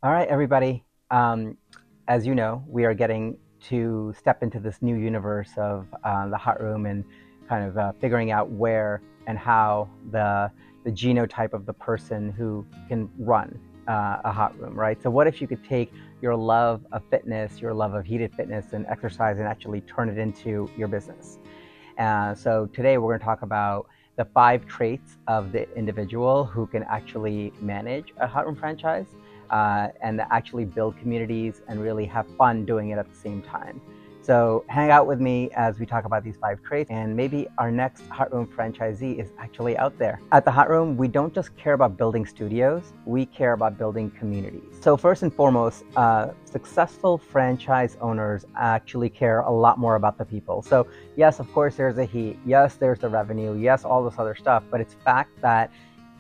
All right, everybody. As you know, we are getting to step into this new universe of the hot room and kind of figuring out where and how the genotype of the person who can run a hot room, right? So, what if you could take your love of fitness, your love of heated fitness and exercise, and actually turn it into your business? So today we're going to talk about the 5 traits of the individual who can actually manage a hot room franchise and actually build communities and really have fun doing it at the same time. So hang out with me as we talk about these 5 traits, and maybe our next Hot Room franchisee is actually out there. At the Hot Room, we don't just care about building studios, we care about building communities. So first and foremost, successful franchise owners actually care a lot more about the people. So yes, of course, there's a heat. Yes, there's the revenue. Yes, all this other stuff. But it's fact that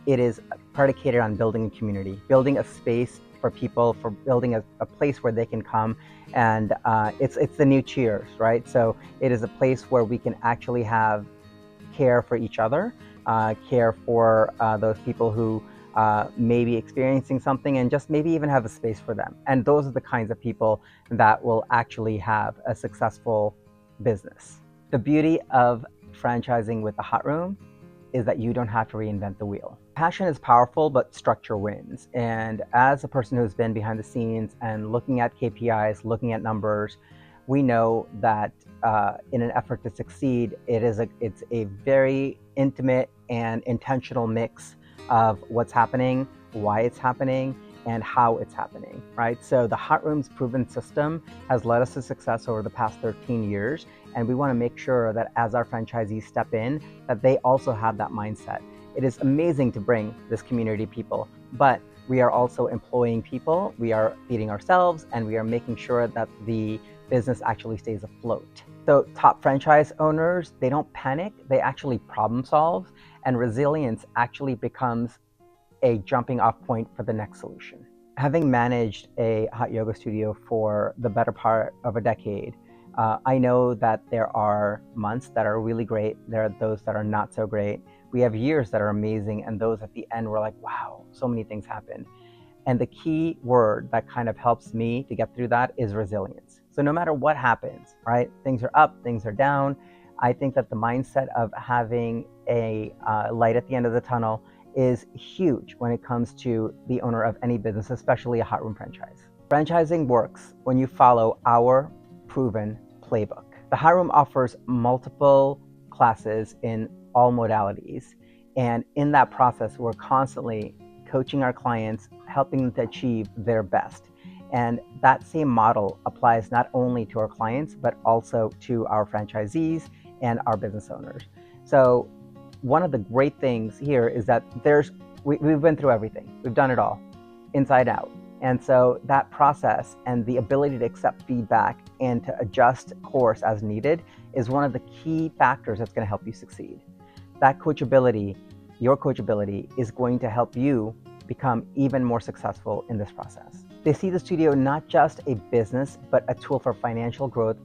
it is predicated on building a community, building a space for people, for building a place where they can come. And it's the new Cheers, right? So it is a place where we can actually have care for each other, care for those people who may be experiencing something, and just maybe even have a space for them. And those are the kinds of people that will actually have a successful business. The beauty of franchising with the Hot Room is that you don't have to reinvent the wheel. Passion is powerful, but structure wins. And as a person who's been behind the scenes and looking at KPIs, looking at numbers, we know that in an effort to succeed, it's a very intimate and intentional mix of what's happening, why it's happening, and how it's happening, right? So the Hot Room's proven system has led us to success over the past 13 years. And we want to make sure that as our franchisees step in, that they also have that mindset. It is amazing to bring this community people, but we are also employing people, we are feeding ourselves, and we are making sure that the business actually stays afloat. So top franchise owners, they don't panic, they actually problem solve, and resilience actually becomes a jumping off point for the next solution. Having managed a hot yoga studio for the better part of a decade, I know that there are months that are really great. There are those that are not so great. We have years that are amazing, and those at the end we're like, wow, so many things happened. And the key word that kind of helps me to get through that is resilience. So no matter what happens, right? Things are up, things are down. I think that the mindset of having a light at the end of the tunnel is huge when it comes to the owner of any business, especially a hot room franchise. Franchising works when you follow our proven playbook. The Hot Room offers multiple classes in all modalities. And in that process, we're constantly coaching our clients, helping them to achieve their best. And that same model applies not only to our clients, but also to our franchisees and our business owners. So one of the great things here is that we've been through everything. We've done it all, inside out. And so that process and the ability to accept feedback and to adjust course as needed is one of the key factors that's going to help you succeed. That coachability, your coachability, is going to help you become even more successful in this process. They see the studio not just a business, but a tool for financial growth,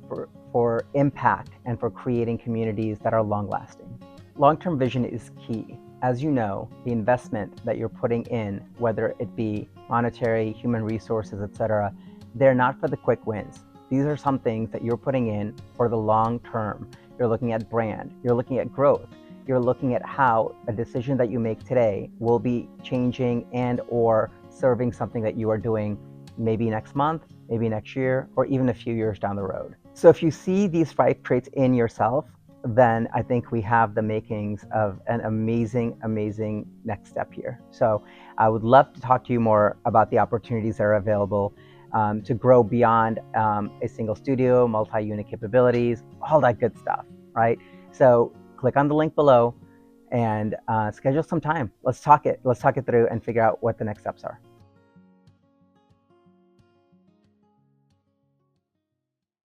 for impact, and for creating communities that are long-lasting. Long-term vision is key. As you know, the investment that you're putting in, whether it be monetary, human resources, etc., they're not for the quick wins. These are some things that you're putting in for the long term. You're looking at brand, you're looking at growth, you're looking at how a decision that you make today will be changing and or serving something that you are doing maybe next month, maybe next year, or even a few years down the road. So if you see these 5 traits in yourself, then I think we have the makings of an amazing, amazing next step here. So I would love to talk to you more about the opportunities that are available to grow beyond a single studio, multi-unit capabilities, all that good stuff, right? So click on the link below and schedule some time. Let's talk it through and figure out what the next steps are.